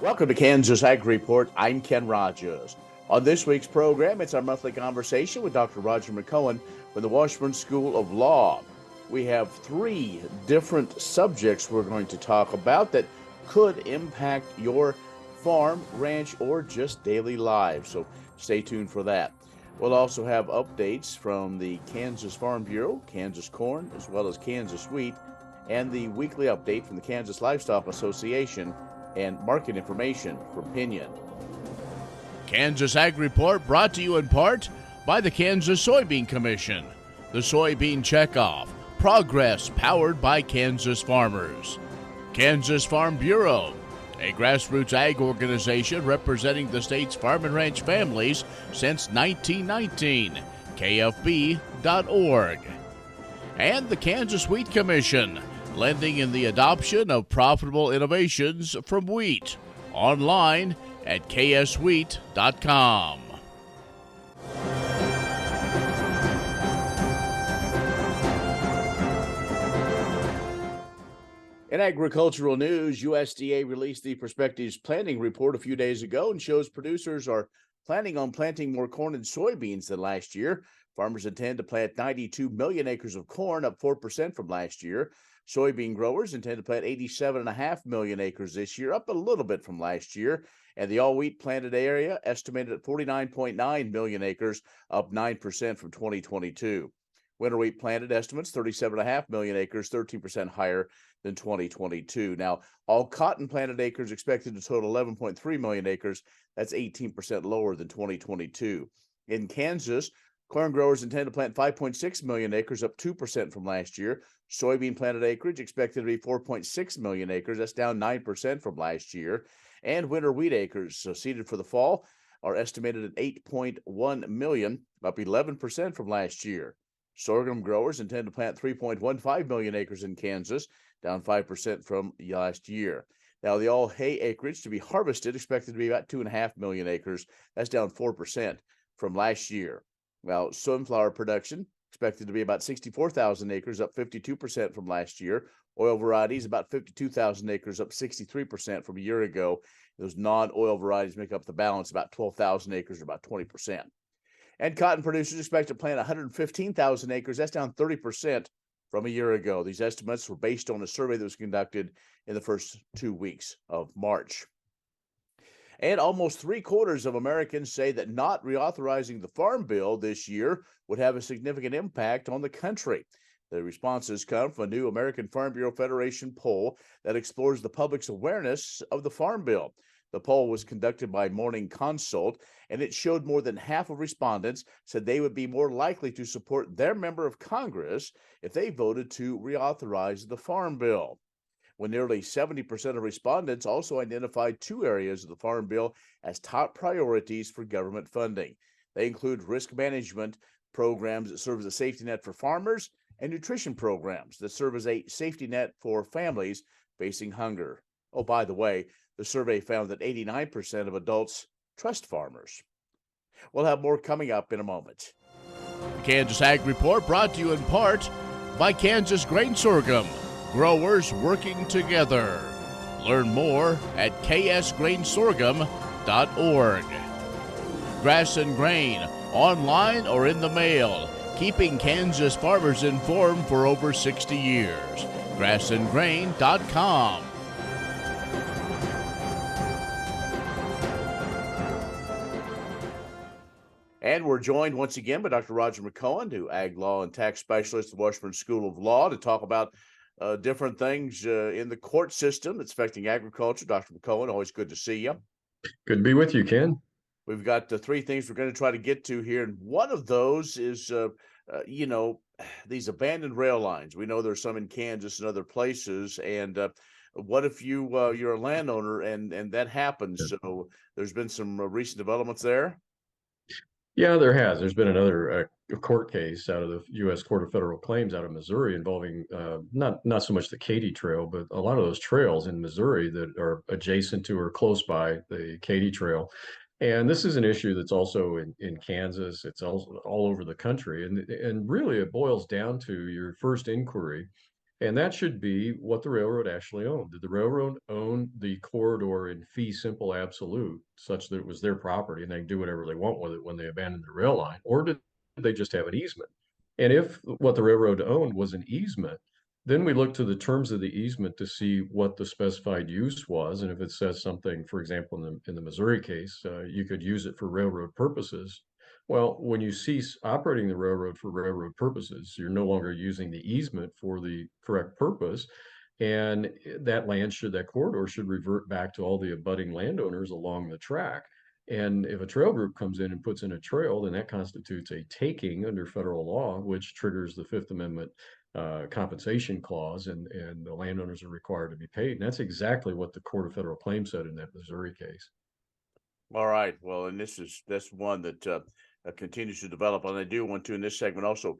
Welcome to Kansas Ag Report. I'm Ken Rogers. On this week's program, it's our monthly conversation with Dr. Roger McEowen from the Washburn School of Law. We have three different subjects we're going to talk about that could impact your farm, ranch, or just daily lives. So stay tuned for that. We'll also have updates from the Kansas Farm Bureau, Kansas Corn, as well as Kansas Wheat, and the weekly update from the Kansas Livestock Association and market information from Pinion. Kansas Ag Report brought to you in part by the Kansas Soybean Commission, the Soybean Checkoff, progress powered by Kansas farmers. Kansas Farm Bureau, a grassroots ag organization representing the state's farm and ranch families since 1919, kfb.org. And the Kansas Wheat Commission, lending in the adoption of profitable innovations from wheat. Online at kswheat.com. In agricultural news, USDA released the Prospectives Planting Report a few days ago and shows producers are planning on planting more corn and soybeans than last year. Farmers intend to plant 92 million acres of corn, up 4% from last year. Soybean growers intend to plant 87.5 million acres this year, up a little bit from last year. And the all-wheat planted area estimated at 49.9 million acres, up 9% from 2022. Winter wheat planted estimates 37.5 million acres, 13% higher than 2022. Now, all cotton planted acres expected to total 11.3 million acres. That's 18% lower than 2022. In Kansas, corn growers intend to plant 5.6 million acres, up 2% from last year. Soybean planted acreage expected to be 4.6 million acres. That's down 9% from last year. And winter wheat acres seeded for the fall are estimated at 8.1 million, up 11% from last year. Sorghum growers intend to plant 3.15 million acres in Kansas, down 5% from last year. Now, the all hay acreage to be harvested expected to be about 2.5 million acres. That's down 4% from last year. Well, sunflower production expected to be about 64,000 acres, up 52% from last year. Oil varieties, about 52,000 acres, up 63% from a year ago. Those non-oil varieties make up the balance, about 12,000 acres, or about 20%. And cotton producers expect to plant 115,000 acres. That's down 30% from a year ago. These estimates were based on a survey that was conducted in the first 2 weeks of March. And almost 3/4 of Americans say that not reauthorizing the Farm Bill this year would have a significant impact on the country. The responses come from a new American Farm Bureau Federation poll that explores the public's awareness of the Farm Bill. The poll was conducted by Morning Consult, and it showed more than half of respondents said they would be more likely to support their member of Congress if they voted to reauthorize the Farm Bill. When nearly 70% of respondents also identified two areas of the Farm Bill as top priorities for government funding. They include risk management programs that serve as a safety net for farmers and nutrition programs that serve as a safety net for families facing hunger. Oh, by the way, the survey found that 89% of adults trust farmers. We'll have more coming up in a moment. The Kansas Ag Report brought to you in part by Kansas Grain Sorghum, growers working together. Learn more at ksgrainsorghum.org. Grass and Grain, online or in the mail, keeping Kansas farmers informed for over 60 years. grassandgrain.com. And we're joined once again by Dr. Roger McEowen, who Ag Law and Tax Specialist at the Washburn School of Law, to talk about different things in the court system that's affecting agriculture. Dr. McEowen, always good to see you. Good to be with you, Ken. We've got three things we're going to try to get to here. And one of those is, these abandoned rail lines. We know there's some in Kansas and other places. And what if you're a landowner and that happens? So there's been some recent developments there. Yeah, there has. There's been another court case out of the U.S. Court of Federal Claims out of Missouri involving not so much the Katy Trail, but a lot of those trails in Missouri that are adjacent to or close by the Katy Trail. And this is an issue that's also in Kansas. It's also all over the country. And really it boils down to your first inquiry And that should be what the railroad actually owned. Did the railroad own the corridor in fee simple absolute, such that it was their property and they can do whatever they want with it when they abandon the rail line? Or did they just have an easement? And if what the railroad owned was an easement, then we look to the terms of the easement to see what the specified use was. And if it says something, for example, in the Missouri case, you could use it for railroad purposes. Well, when you cease operating the railroad for railroad purposes, you're no longer using the easement for the correct purpose. And that corridor should revert back to all the abutting landowners along the track. And if a trail group comes in and puts in a trail, then that constitutes a taking under federal law, which triggers the Fifth Amendment compensation clause, and the landowners are required to be paid. And that's exactly what the Court of Federal Claims said in that Missouri case. All right. Well, and that's one that continues to develop. And I do want to, in this segment, also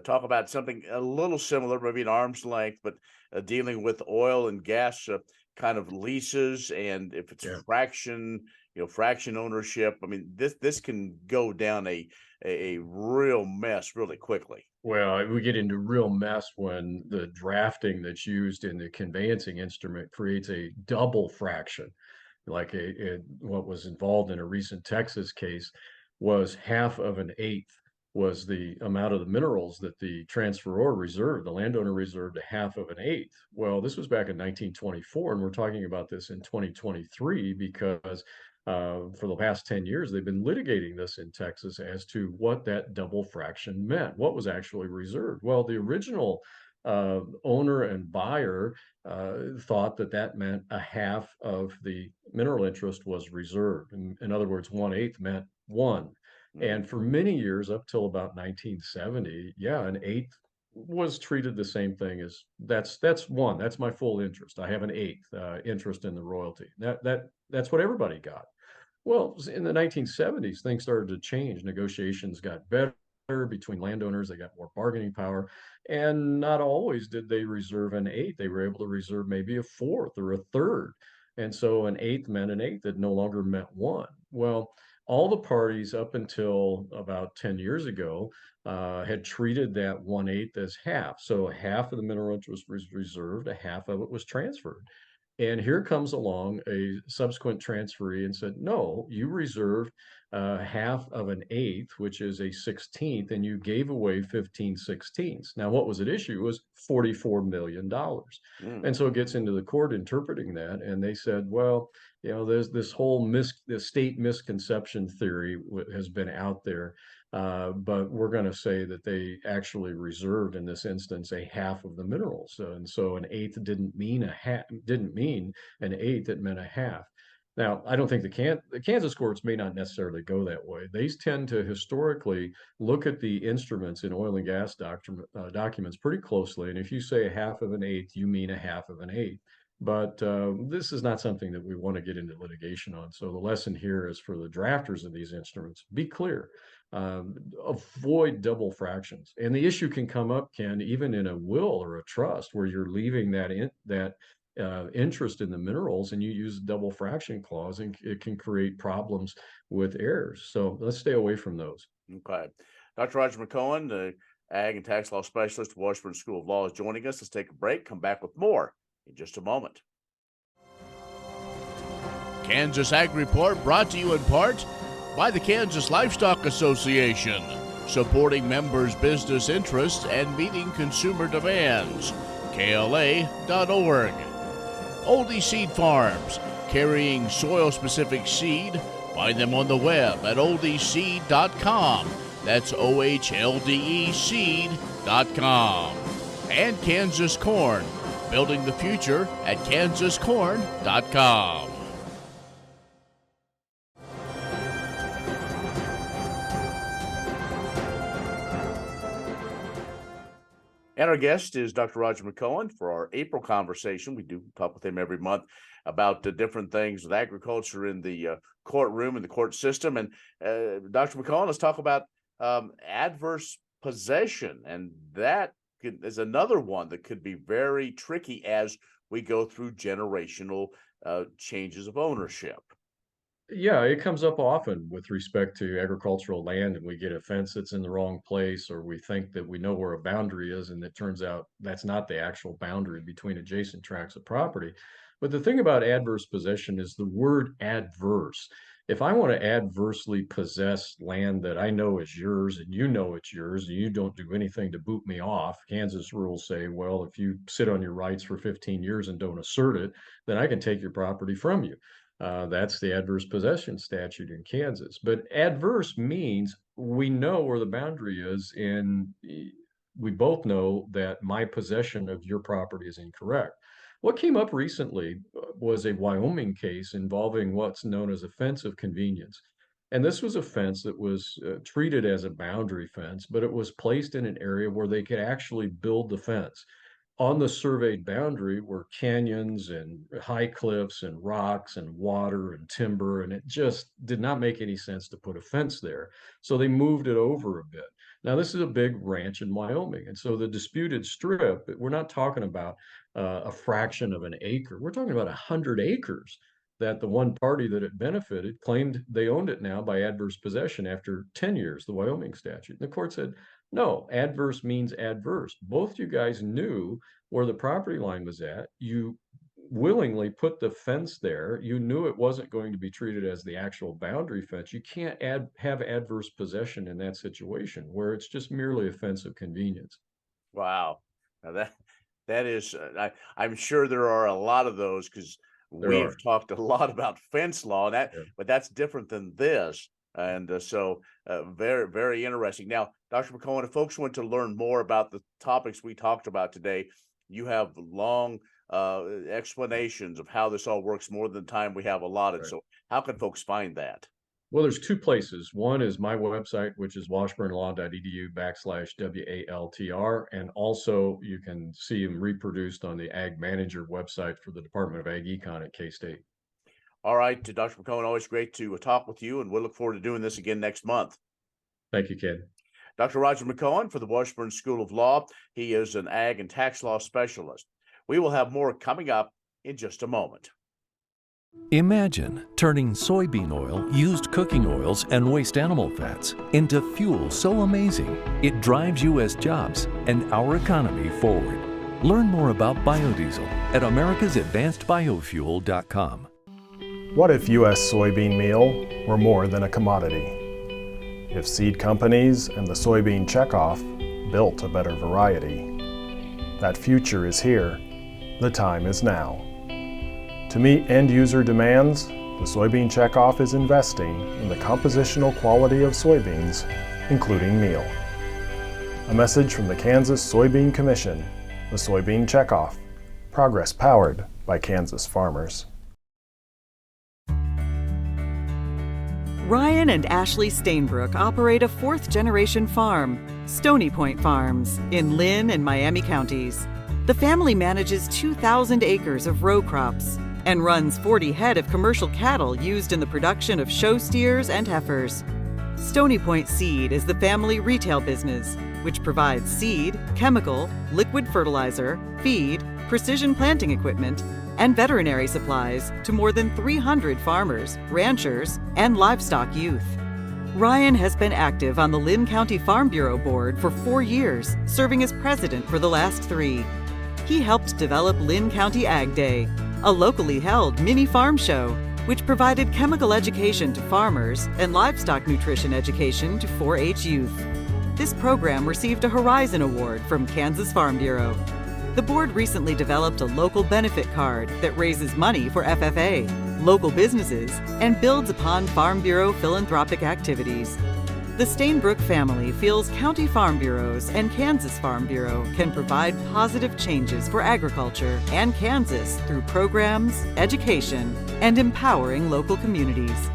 talk about something a little similar, maybe an arm's length, but dealing with oil and gas kind of leases, and if it's fraction ownership. I mean, this can go down a real mess really quickly. Well, we get into real mess when the drafting that's used in the conveyancing instrument creates a double fraction. Like what was involved in a recent Texas case was half of an eighth was the amount of the minerals that the transferor reserved, the landowner reserved a half of an eighth. Well, this was back in 1924, and we're talking about this in 2023 because for the past 10 years, they've been litigating this in Texas as to what that double fraction meant, what was actually reserved. Well, the original owner and buyer thought that meant a half of the mineral interest was reserved. In other words, 1/8 meant one. And for many years, up till about 1970, an eighth was treated the same thing as that's one. That's my full interest. I have an eighth interest in the royalty. That's what everybody got. Well, in the 1970s, things started to change. Negotiations got better between landowners. They got more bargaining power. And not always did they reserve an eighth. They were able to reserve maybe a fourth or a third. And so an eighth meant an eighth. It no longer meant one. Well, all the parties up until about 10 years ago had treated that 1/8 as half. So half of the mineral interest was reserved, a half of it was transferred. And here comes along a subsequent transferee and said, no, you reserved half of an eighth, which is a 16th, and you gave away 15/16. Now, what was at issue was $44 million. And so it gets into the court interpreting that, and they said, well, there's this whole this state misconception theory has been out there. But we're going to say that they actually reserved in this instance a half of the minerals, and so an eighth didn't mean an eighth; it meant a half. Now, I don't think the Kansas courts may not necessarily go that way. They tend to historically look at the instruments in oil and gas documents pretty closely, and if you say a half of an eighth, you mean a half of an eighth. But this is not something that we want to get into litigation on. So the lesson here is for the drafters of these instruments: be clear. Avoid double fractions. And the issue can come up, Ken, even in a will or a trust where you're leaving that interest in the minerals and you use a double fraction clause, and it can create problems with heirs. So let's stay away from those. Okay. Dr. Roger McEowen, the Ag and Tax Law Specialist at Washburn School of Law, is joining us. Let's take a break, come back with more in just a moment. Kansas Ag Report brought to you in part by the Kansas Livestock Association, supporting members' business interests and meeting consumer demands. KLA.org. Oldie Seed Farms, carrying soil-specific seed. Find them on the web at oldieseed.com. That's OHLDE seed.com. And Kansas Corn, building the future at kansascorn.com. And our guest is Dr. Roger McEowen for our April conversation. We do talk with him every month about the different things with agriculture in the courtroom and the court system. And Dr. McEowen, let's talk about adverse possession. And that is another one that could be very tricky as we go through generational changes of ownership. Yeah, it comes up often with respect to agricultural land, and we get a fence that's in the wrong place, or we think that we know where a boundary is, and it turns out that's not the actual boundary between adjacent tracts of property. But the thing about adverse possession is the word adverse. If I want to adversely possess land that I know is yours and you know it's yours and you don't do anything to boot me off, Kansas rules say, well, if you sit on your rights for 15 years and don't assert it, then I can take your property from you. That's the adverse possession statute in Kansas. But adverse means we know where the boundary is, and we both know that my possession of your property is incorrect. What came up recently was a Wyoming case involving what's known as a fence of convenience. And this was a fence that was treated as a boundary fence, but it was placed in an area where they could actually build the fence. On the surveyed boundary were canyons and high cliffs and rocks and water and timber, and it just did not make any sense to put a fence there. So they moved it over a bit. Now, this is a big ranch in Wyoming, and so the disputed strip, we're not talking about a fraction of an acre. We're talking about 100 acres that the one party that it benefited claimed they owned it now by adverse possession after 10 years, the Wyoming statute. And the court said, no, adverse means adverse. Both you guys knew where the property line was at. You willingly put the fence there. You knew it wasn't going to be treated as the actual boundary fence. You can't have adverse possession in that situation where it's just merely a fence of convenience. Wow. Now that is, I'm sure there are a lot of those, because we've talked a lot about fence law, and but that's different than this. And so very, very interesting. Now, Dr. McEowen, if folks want to learn more about the topics we talked about today, you have long explanations of how this all works, more than the time we have allotted. Right. So how can folks find that? Well, there's two places. One is my website, which is washburnlaw.edu/WALTR. And also you can see them reproduced on the Ag Manager website for the Department of Ag Econ at K-State. All right, Dr. McEowen, always great to talk with you, and we'll look forward to doing this again next month. Thank you, Ken. Dr. Roger McEowen for the Washburn School of Law. He is an ag and tax law specialist. We will have more coming up in just a moment. Imagine turning soybean oil, used cooking oils, and waste animal fats into fuel so amazing it drives U.S. jobs and our economy forward. Learn more about biodiesel at americasadvancedbiofuel.com. What if U.S. soybean meal were more than a commodity? If seed companies and the soybean checkoff built a better variety? That future is here. The time is now. To meet end-user demands, the soybean checkoff is investing in the compositional quality of soybeans, including meal. A message from the Kansas Soybean Commission, the Soybean Checkoff. Progress powered by Kansas farmers. Ryan and Ashley Stainbrook operate a fourth-generation farm, Stony Point Farms, in Lynn and Miami counties. The family manages 2,000 acres of row crops and runs 40 head of commercial cattle used in the production of show steers and heifers. Stony Point Seed is the family retail business, which provides seed, chemical, liquid fertilizer, feed, precision planting equipment, and veterinary supplies to more than 300 farmers, ranchers, and livestock youth. Ryan has been active on the Lynn County Farm Bureau Board for 4 years, serving as president for the last 3. He helped develop Lynn County Ag Day, a locally held mini farm show, which provided chemical education to farmers and livestock nutrition education to 4-H youth. This program received a Horizon Award from Kansas Farm Bureau. The board recently developed a local benefit card that raises money for FFA, local businesses, and builds upon Farm Bureau philanthropic activities. The Stainbrook family feels county farm bureaus and Kansas Farm Bureau can provide positive changes for agriculture and Kansas through programs, education, and empowering local communities.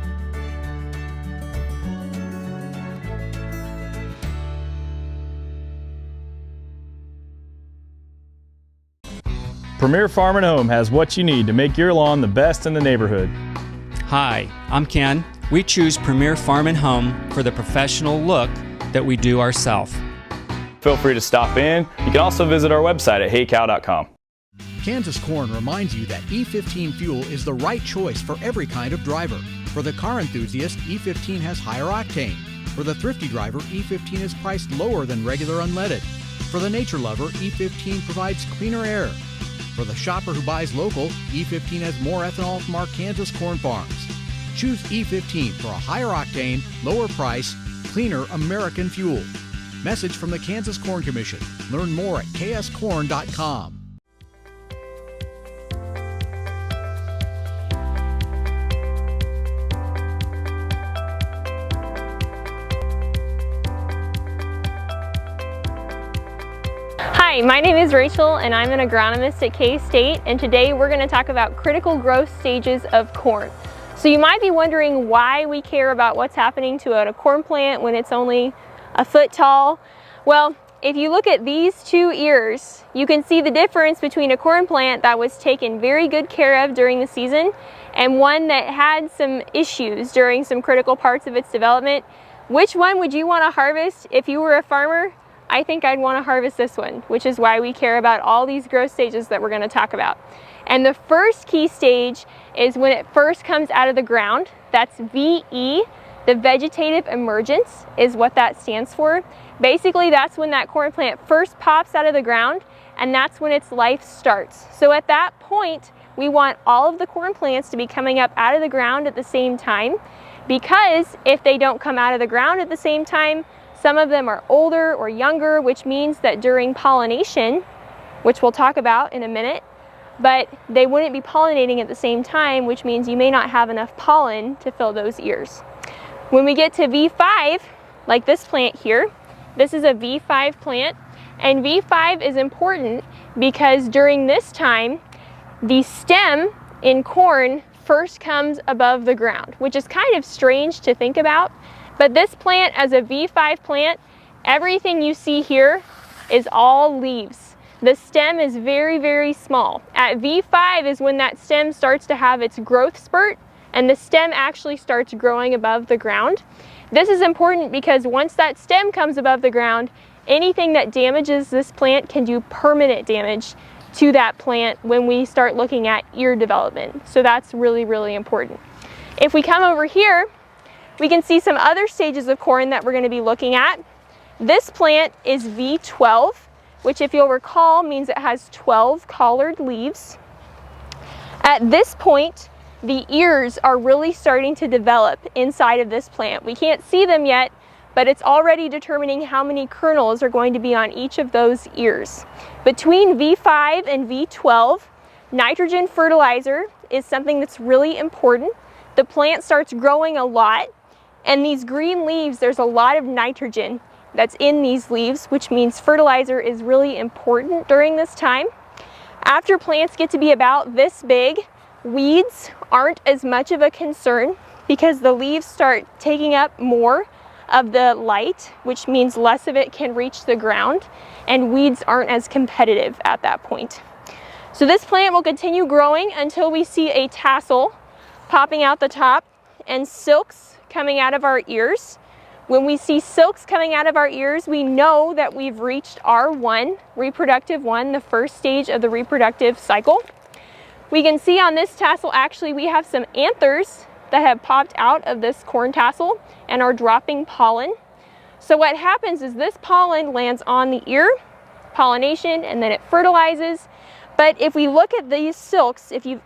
Premier Farm and Home has what you need to make your lawn the best in the neighborhood. Hi, I'm Ken. We choose Premier Farm and Home for the professional look that we do ourselves. Feel free to stop in. You can also visit our website at heycow.com. Kansas Corn reminds you that E15 fuel is the right choice for every kind of driver. For the car enthusiast, E15 has higher octane. For the thrifty driver, E15 is priced lower than regular unleaded. For the nature lover, E15 provides cleaner air. For the shopper who buys local, E15 has more ethanol from our Kansas corn farms. Choose E15 for a higher octane, lower price, cleaner American fuel. Message from the Kansas Corn Commission. Learn more at kscorn.com. Hi, my name is Rachel and I'm an agronomist at K-State, and today we're going to talk about critical growth stages of corn. So you might be wondering why we care about what's happening to a corn plant when it's only a foot tall. Well, if you look at these two ears, you can see the difference between a corn plant that was taken very good care of during the season and one that had some issues during some critical parts of its development. Which one would you want to harvest if you were a farmer? I think I'd want to harvest this one, which is why we care about all these growth stages that we're going to talk about. And the first key stage is when it first comes out of the ground. That's VE. The vegetative emergence is what that stands for. Basically, that's when that corn plant first pops out of the ground, and that's when its life starts. So at that point, we want all of the corn plants to be coming up out of the ground at the same time, because if they don't come out of the ground at the same time, some of them are older or younger, which means that during pollination, which we'll talk about in a minute, but they wouldn't be pollinating at the same time, which means you may not have enough pollen to fill those ears. When we get to V5, like this plant here, this is a V5 plant, and V5 is important because during this time, the stem in corn first comes above the ground, which is kind of strange to think about. But this plant, as a V5 plant, everything you see here is all leaves. The stem is very, very small. At V5 is when that stem starts to have its growth spurt, and the stem actually starts growing above the ground. This is important because once that stem comes above the ground, anything that damages this plant can do permanent damage to that plant when we start looking at ear development. So that's really, really important. If we come over here, we can see some other stages of corn that we're going to be looking at. This plant is V12, which, if you'll recall, means it has 12 collared leaves. At this point, the ears are really starting to develop inside of this plant. We can't see them yet, but it's already determining how many kernels are going to be on each of those ears. Between V5 and V12, nitrogen fertilizer is something that's really important. The plant starts growing a lot, and these green leaves, there's a lot of nitrogen that's in these leaves, which means fertilizer is really important during this time. After plants get to be about this big, weeds aren't as much of a concern because the leaves start taking up more of the light, which means less of it can reach the ground, and weeds aren't as competitive at that point. So this plant will continue growing until we see a tassel popping out the top and silks coming out of our ears. When we see silks coming out of our ears, we know that we've reached R1, reproductive 1, the first stage of the reproductive cycle. We can see on this tassel, actually, we have some anthers that have popped out of this corn tassel and are dropping pollen. So what happens is this pollen lands on the ear, pollination, and then it fertilizes. But if we look at these silks, if you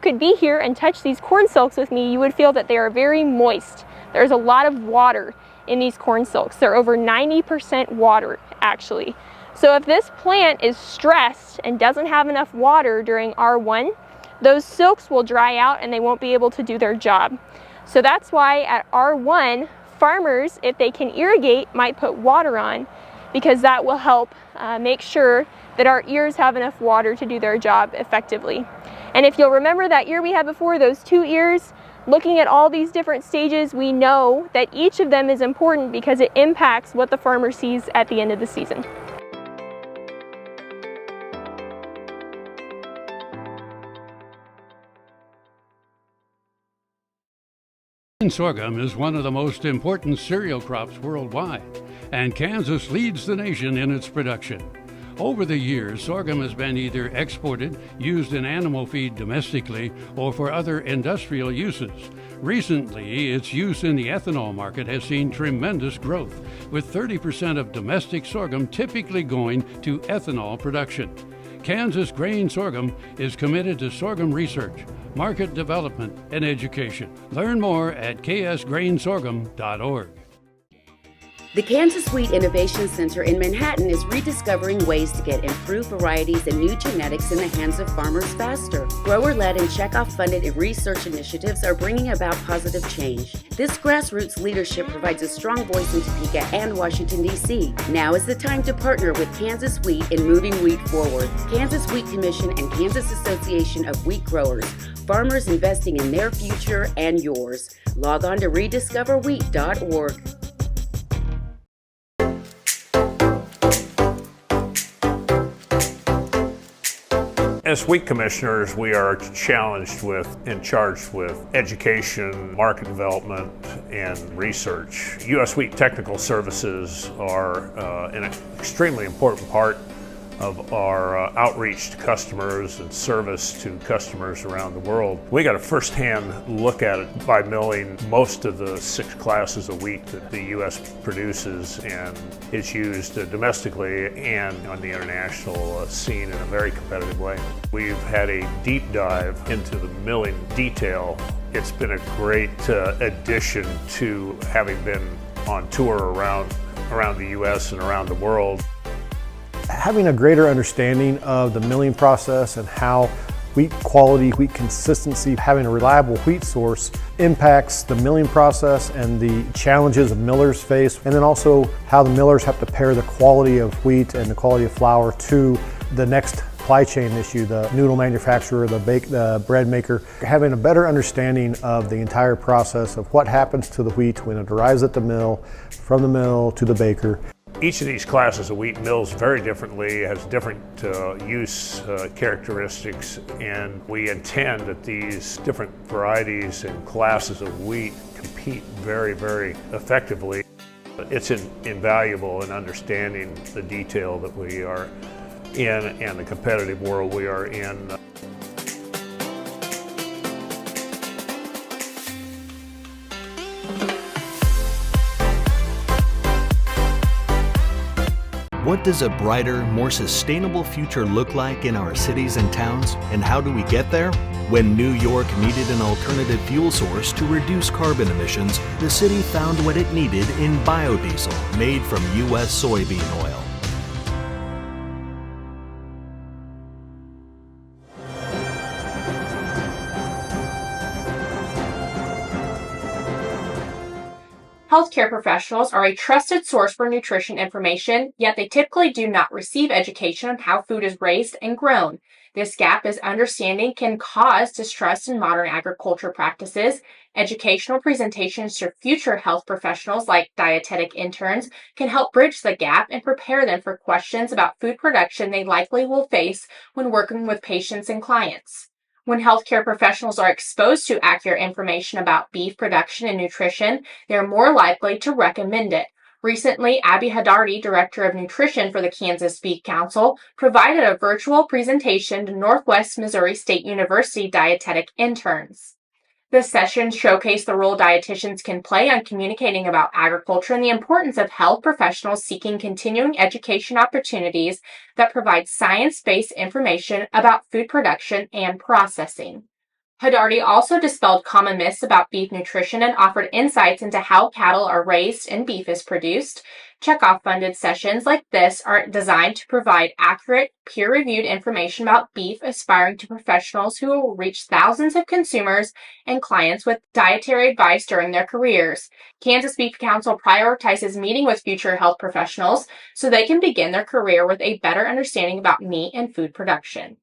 could be here and touch these corn silks with me, you would feel that they are very moist. There's a lot of water in these corn silks. They're over 90% water, actually. So if this plant is stressed and doesn't have enough water during R1, those silks will dry out and they won't be able to do their job. So that's why at R1, farmers, if they can irrigate, might put water on, because that will help make sure that our ears have enough water to do their job effectively. And if you'll remember that ear we had before, those two ears, looking at all these different stages, we know that each of them is important because it impacts what the farmer sees at the end of the season. Sorghum is one of the most important cereal crops worldwide, and Kansas leads the nation in its production. Over the years, sorghum has been either exported, used in animal feed domestically, or for other industrial uses. Recently, its use in the ethanol market has seen tremendous growth, with 30% of domestic sorghum typically going to ethanol production. Kansas Grain Sorghum is committed to sorghum research, market development, and education. Learn more at ksgrainsorghum.org. The Kansas Wheat Innovation Center in Manhattan is rediscovering ways to get improved varieties and new genetics in the hands of farmers faster. Grower-led and checkoff-funded research initiatives are bringing about positive change. This grassroots leadership provides a strong voice in Topeka and Washington, D.C. Now is the time to partner with Kansas Wheat in moving wheat forward. Kansas Wheat Commission and Kansas Association of Wheat Growers. Farmers investing in their future and yours. Log on to rediscoverwheat.org. As wheat commissioners, we are challenged with and charged with education, market development, and research. U.S. Wheat Technical Services are an extremely important part of our outreach to customers and service to customers around the world. We got a first-hand look at it by milling most of the 6 classes of wheat that the U.S. produces, and it's used domestically and on the international scene in a very competitive way. We've had a deep dive into the milling detail. It's been a great addition to having been on tour around the U.S. and around the world. Having a greater understanding of the milling process and how wheat quality, wheat consistency, having a reliable wheat source impacts the milling process and the challenges of millers face, and then also how the millers have to pair the quality of wheat and the quality of flour to the next supply chain issue, the noodle manufacturer, the bread maker. Having a better understanding of the entire process of what happens to the wheat when it arrives at the mill, from the mill to the baker. Each of these classes of wheat mills very differently, has different use characteristics, and we intend that these different varieties and classes of wheat compete very, very effectively. It's invaluable in understanding the detail that we are in and the competitive world we are in. What does a brighter, more sustainable future look like in our cities and towns, and how do we get there? When New York needed an alternative fuel source to reduce carbon emissions, the city found what it needed in biodiesel made from U.S. soybean oil. Healthcare professionals are a trusted source for nutrition information, yet they typically do not receive education on how food is raised and grown. This gap in understanding can cause distrust in modern agriculture practices. Educational presentations to future health professionals like dietetic interns can help bridge the gap and prepare them for questions about food production they likely will face when working with patients and clients. When healthcare professionals are exposed to accurate information about beef production and nutrition, they are more likely to recommend it. Recently, Abby Hadardi, Director of Nutrition for the Kansas Beef Council, provided a virtual presentation to Northwest Missouri State University dietetic interns. This session showcased the role dietitians can play on communicating about agriculture and the importance of health professionals seeking continuing education opportunities that provide science-based information about food production and processing. Hadardi also dispelled common myths about beef nutrition and offered insights into how cattle are raised and beef is produced. Checkoff-funded sessions like this are designed to provide accurate, peer-reviewed information about beef aspiring to professionals who will reach thousands of consumers and clients with dietary advice during their careers. Kansas Beef Council prioritizes meeting with future health professionals so they can begin their career with a better understanding about meat and food production.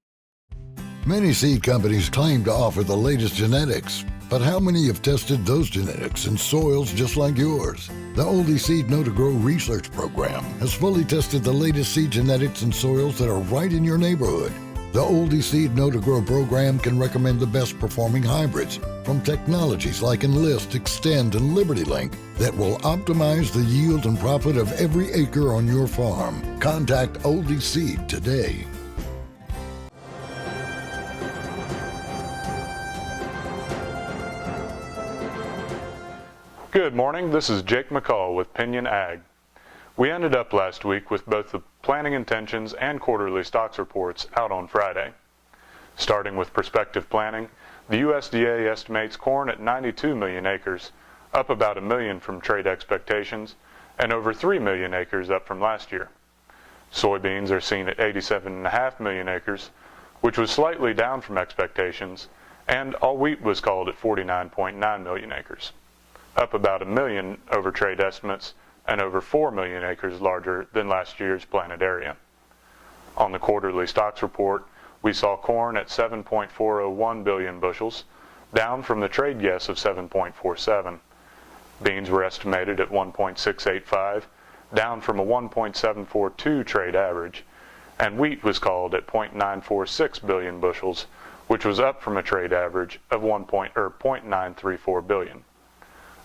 Many seed companies claim to offer the latest genetics, but how many have tested those genetics in soils just like yours? The Oldie Seed Know to Grow research program has fully tested the latest seed genetics in soils that are right in your neighborhood. The Oldie Seed Know to Grow program can recommend the best performing hybrids, from technologies like Enlist, Extend, and LibertyLink that will optimize the yield and profit of every acre on your farm. Contact Oldie Seed today. Good morning, this is Jake McCall with Pinion Ag. We ended up last week with both the planting intentions and quarterly stocks reports out on Friday. Starting with prospective planting, the USDA estimates corn at 92 million acres, up about 1 million from trade expectations, and over 3 million acres up from last year. Soybeans are seen at 87.5 million acres, which was slightly down from expectations, and all wheat was called at 49.9 million acres, up about 1 million over trade estimates and over 4 million acres larger than last year's planted area. On the quarterly stocks report, we saw corn at 7.401 billion bushels, down from the trade guess of 7.47. Beans were estimated at 1.685, down from a 1.742 trade average, and wheat was called at 0.946 billion bushels, which was up from a trade average of 0.934 billion.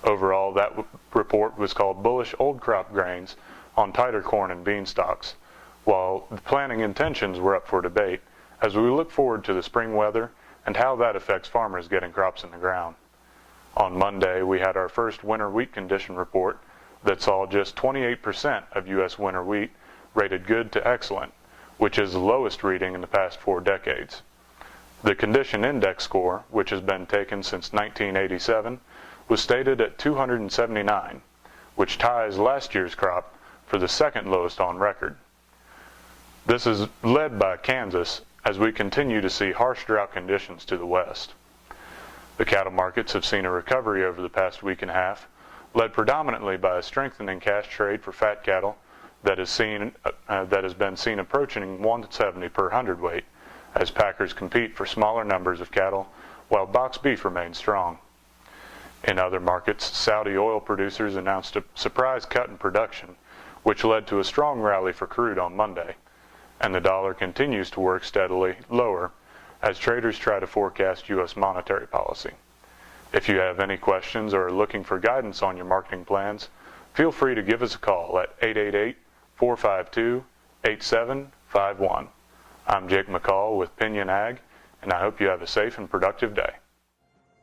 Overall, that report was called bullish old crop grains on tighter corn and bean stocks, while the planting intentions were up for debate as we look forward to the spring weather and how that affects farmers getting crops in the ground. On Monday, we had our first winter wheat condition report that saw just 28% of U.S. winter wheat rated good to excellent, which is the lowest reading in the past 4 decades. The condition index score, which has been taken since 1987, was stated at 279, which ties last year's crop for the second lowest on record. This is led by Kansas as we continue to see harsh drought conditions to the west. The cattle markets have seen a recovery over the past week and a half, led predominantly by a strengthening cash trade for fat cattle that has been seen approaching 170 per hundredweight as packers compete for smaller numbers of cattle while box beef remains strong. In other markets, Saudi oil producers announced a surprise cut in production, which led to a strong rally for crude on Monday, and the dollar continues to work steadily lower as traders try to forecast U.S. monetary policy. If you have any questions or are looking for guidance on your marketing plans, feel free to give us a call at 888-452-8751. I'm Jake McCall with Pinion Ag, and I hope you have a safe and productive day.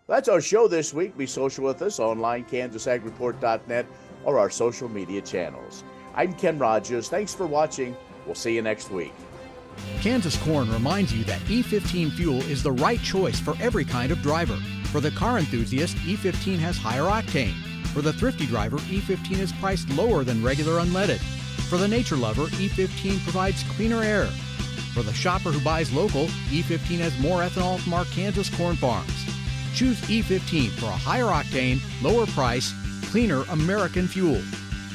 That's our show this week. Be social with us online, KansasAgReport.net, or our social media channels. I'm Ken Rogers. Thanks for watching. We'll see you next week. Kansas Corn reminds you that E15 fuel is the right choice for every kind of driver. For the car enthusiast, E15 has higher octane. For the thrifty driver, E15 is priced lower than regular unleaded. For the nature lover, E15 provides cleaner air. For the shopper who buys local, E15 has more ethanol from our Kansas corn farms. Choose E15 for a higher octane, lower price, cleaner American fuel.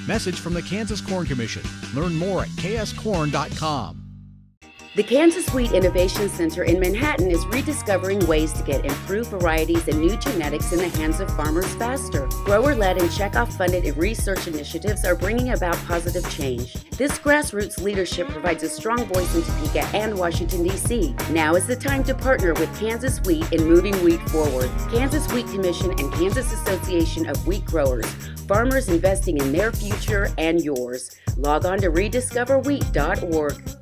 Message from the Kansas Corn Commission. Learn more at kscorn.com. The Kansas Wheat Innovation Center in Manhattan is rediscovering ways to get improved varieties and new genetics in the hands of farmers faster. Grower-led and checkoff-funded research initiatives are bringing about positive change. This grassroots leadership provides a strong voice in Topeka and Washington, D.C. Now is the time to partner with Kansas Wheat in moving wheat forward. Kansas Wheat Commission and Kansas Association of Wheat Growers. Farmers investing in their future and yours. Log on to rediscoverwheat.org.